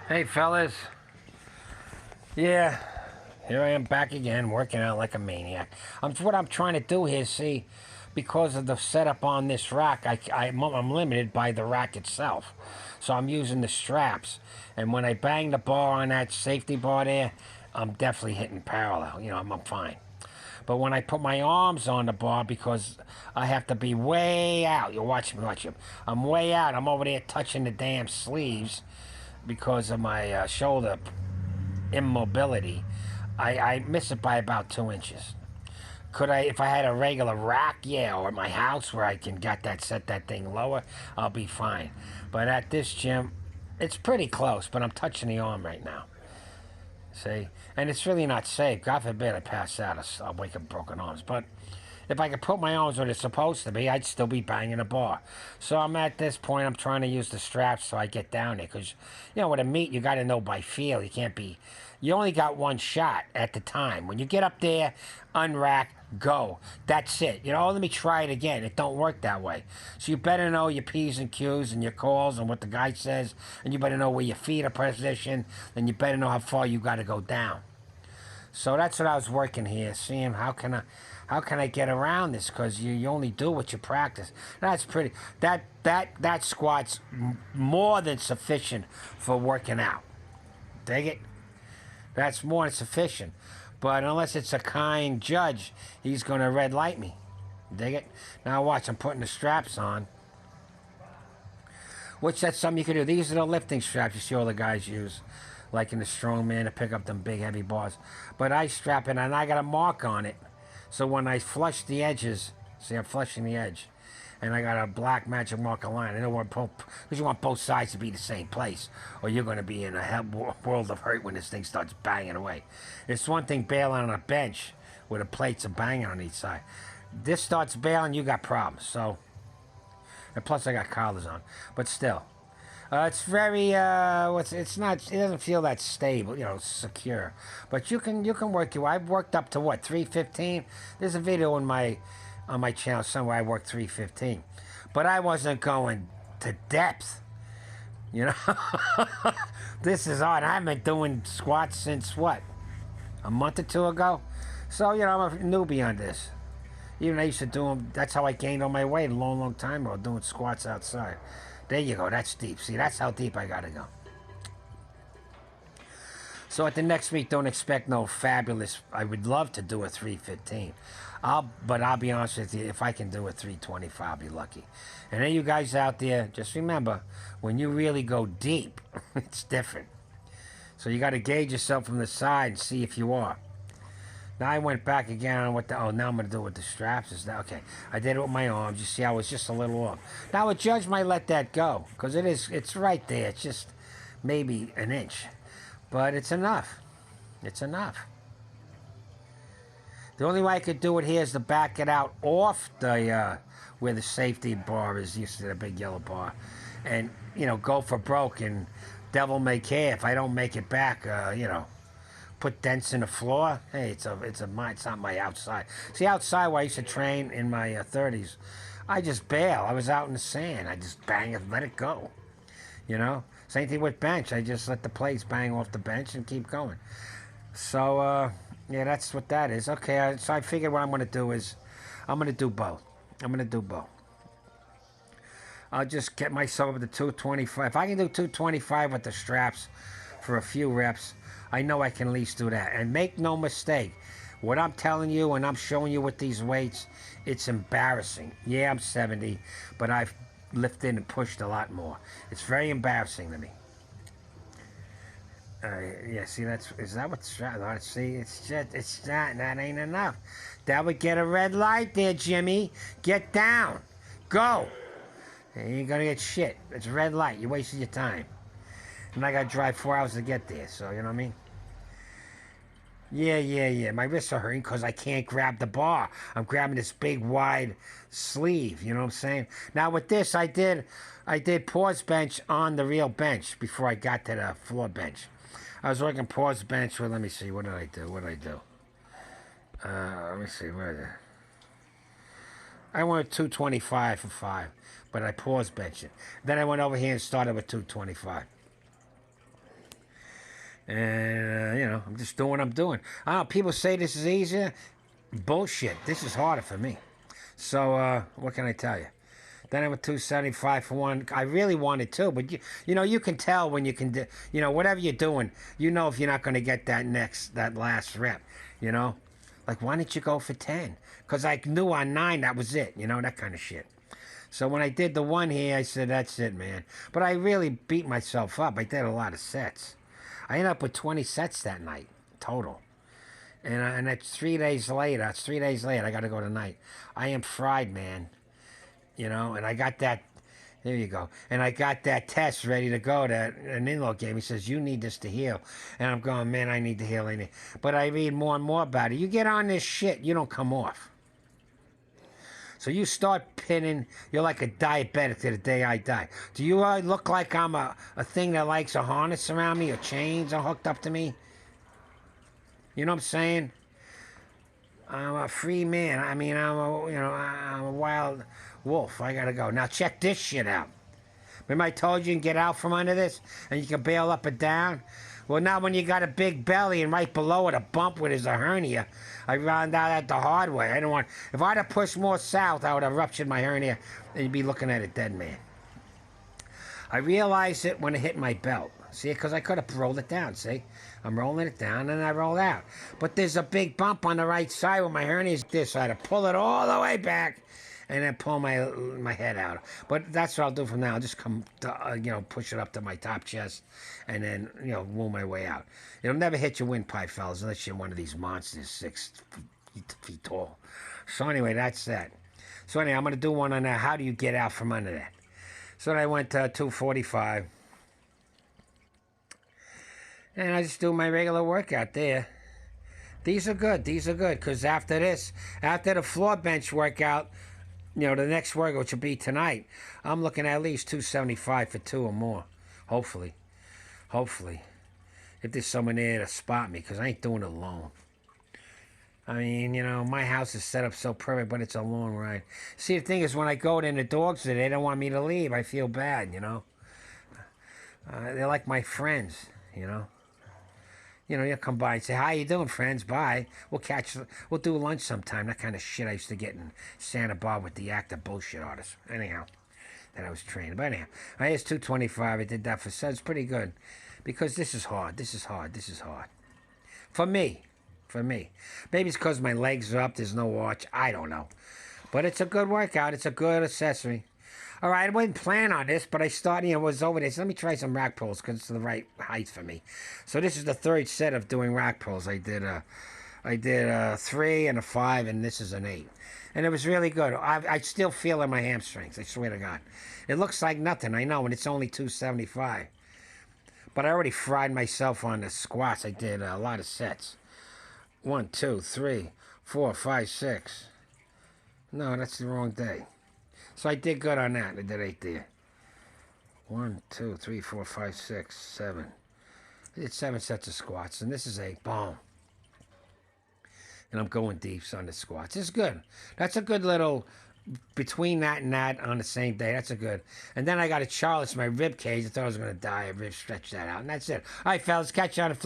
Hey fellas, yeah, here I am back again, working out like a maniac. What I'm trying to do here, see, because of the setup on this rack, I'm limited by the rack itself. So I'm using the straps, and when I bang the bar on that safety bar there, I'm definitely hitting parallel. I'm fine. But when I put my arms on the bar, because I have to be way out, you watch me, watch him. I'm way out. I'm over there touching the damn sleeves because of my shoulder immobility. I miss it by about 2 inches. Could I, if I had a regular rack, yeah, or at my house where I can set that thing lower, I'll be fine. But at this gym, it's pretty close, but I'm touching the arm right now. See? And it's really not safe. God forbid I pass out, I'll wake up broken arms. But if I could put my arms where they're supposed to be, I'd still be banging a bar. So I'm at this point, I'm trying to use the straps so I get down there. Because, with a meet, you got to know by feel. You can't be, you only got one shot at the time. When you get up there, unrack, go. That's it. Let me try it again. It don't work that way. So you better know your P's and Q's and your calls and what the guy says. And you better know where your feet are positioned. And you better know how far you got to go down. So that's what I was working here, seeing how can I get around this, because you only do what you practice. That's pretty. That squat's more than sufficient for working out. Dig it? That's more than sufficient. But unless it's a kind judge, he's gonna red light me. Dig it? Now watch. I'm putting the straps on. Which that's something you can do. These are the lifting straps you see all the guys use, like in the strongman to pick up them big heavy bars. But I strap it and I got a mark on it. So when I flush the edges, see I'm flushing the edge, and I got a black magic marker line. I don't want because you want both sides to be the same place, or you're going to be in a world of hurt when this thing starts banging away. It's one thing bailing on a bench where the plates are banging on each side. This starts bailing, you got problems. So. And plus, I got collars on, but still, it's very it's not. It doesn't feel that stable, secure. But you can work your. I've worked up to what 315. There's a video on my channel somewhere I worked 315, but I wasn't going to depth. You know, this is odd. I haven't been doing squats since what, a month or two ago. So I'm a newbie on this. Even I used to do them. That's how I gained all my weight a long, long time ago, doing squats outside. There you go. That's deep. See, that's how deep I gotta go. So at the next meet, don't expect no fabulous. I would love to do a 315. But I'll be honest with you. If I can do a 325, I'll be lucky. And then you guys out there, just remember, when you really go deep, it's different. So you got to gauge yourself from the side and see if you are. Now I went back again on what the, now I'm going to do it with the straps. Is that, okay, I did it with my arms. You see I was just a little off. Now a judge might let that go, because it's right there. It's just maybe an inch. But it's enough. It's enough. The only way I could do it here is to back it out off the, where the safety bar is, used to the big yellow bar. And, go for broke, and devil may care if I don't make it back, put dents in the floor. Hey, it's not my outside. See, outside where I used to train in my 30s, I just bail. I was out in the sand. I just bang it, let it go. Same thing with bench. I just let the plates bang off the bench and keep going. So yeah, that's what that is. Okay, so I figured what I'm going to do is I'm going to do both. I'll just get myself up to 225. If I can do 225 with the straps for a few reps, I know I can at least do that. And make no mistake, what I'm telling you and I'm showing you with these weights, it's embarrassing. Yeah, I'm 70, but I've lifted and pushed a lot more. It's very embarrassing to me. Yeah, see, is that what straps? See, it's not, that ain't enough. That would get a red light there, Jimmy. Get down. Go. You ain't gonna get shit. It's a red light. You wasted your time. And I gotta drive 4 hours to get there, so you know what I mean? Yeah. My wrists are hurting because I can't grab the bar. I'm grabbing this big, wide sleeve, you know what I'm saying? Now with this, I did pause bench on the real bench before I got to the floor bench. I was working pause bench with, let me see, what did I do? Let me see, where is it? I went 225 for 5, but I pause bench it. Then I went over here and started with 225. And, I'm just doing what I'm doing. I don't know, people say this is easier. Bullshit. This is harder for me. So, what can I tell you? Then I went 275 for one. I really wanted two, but you can tell when you can do, whatever you're doing, if you're not going to get that last rep, Like, why didn't you go for 10? Because I knew on 9 that was it, that kind of shit. So when I did the one here, I said, that's it, man. But I really beat myself up. I did a lot of sets. I ended up with 20 sets that night, total. And it's 3 days later. It's 3 days later. I got to go tonight. I am fried, man. And I got that. There you go. And I got that test ready to go that an in-law gave me. He says, you need this to heal. And I'm going, man, I need to heal. But I read more and more about it. You get on this shit, you don't come off. So you start pinning. You're like a diabetic to the day I die. Do you look like I'm a thing that likes a harness around me or chains are hooked up to me? You know what I'm saying? I'm a free man. I mean, I'm a wild wolf. I gotta go. Now check this shit out. Remember I told you can get out from under this and you can bail up and down? Well, now when you got a big belly and right below it a bump where there's a hernia, I found out that the hard way. If I'd have pushed more south, I would have ruptured my hernia and you'd be looking at a dead man. I realized it when it hit my belt. See, because I could have rolled it down, see? I'm rolling it down and I roll out. But there's a big bump on the right side where my hernia is this. So I had to pull it all the way back and then pull my head out. But that's what I'll do from now. I'll just come, push it up to my top chest and then, move my way out. It'll never hit your windpipe, fellas, unless you're one of these monsters 6 feet tall. So anyway, that's that. So anyway, I'm going to do one on that. How do you get out from under that? So then I went to 245. And I just do my regular workout there. These are good. Because after the floor bench workout, the next workout, which will be tonight, I'm looking at least 275 for 2 or more. Hopefully. If there's someone there to spot me, because I ain't doing it alone. I mean, my house is set up so perfect, but it's a long ride. See, the thing is, when I go in the dogs, they don't want me to leave. I feel bad, They're like my friends, you'll come by and say, how you doing, friends? Bye. We'll do lunch sometime. That kind of shit I used to get in Santa Barbara with the actor bullshit artist. Anyhow, that I was trained. But anyhow, I was 225. I did that for sets. Pretty good. Because this is hard. For me. Maybe it's because my legs are up. There's no arch. I don't know. But it's a good workout. It's a good accessory. All right, I wasn't planning on this, but I started, was over there. So let me try some rack pulls because it's the right height for me. So this is the third set of doing rack pulls. I did a 3 and a 5, and this is an 8. And it was really good. I still feel in my hamstrings, I swear to God. It looks like nothing, I know, and it's only 275. But I already fried myself on the squats. I did a lot of sets. 1, 2, 3, 4, 5, 6. No, that's the wrong day. So I did good on that. I did 8 there. 1, 2, 3, 4, 5, 6, 7. I did 7 sets of squats, and this is a boom. And I'm going deep on the squats. It's good. That's a good little between that and that on the same day. That's a good. And then I got a Charlotte's my rib cage. I thought I was going to die. I rib stretched that out, and that's it. All right, fellas, catch you on the flip.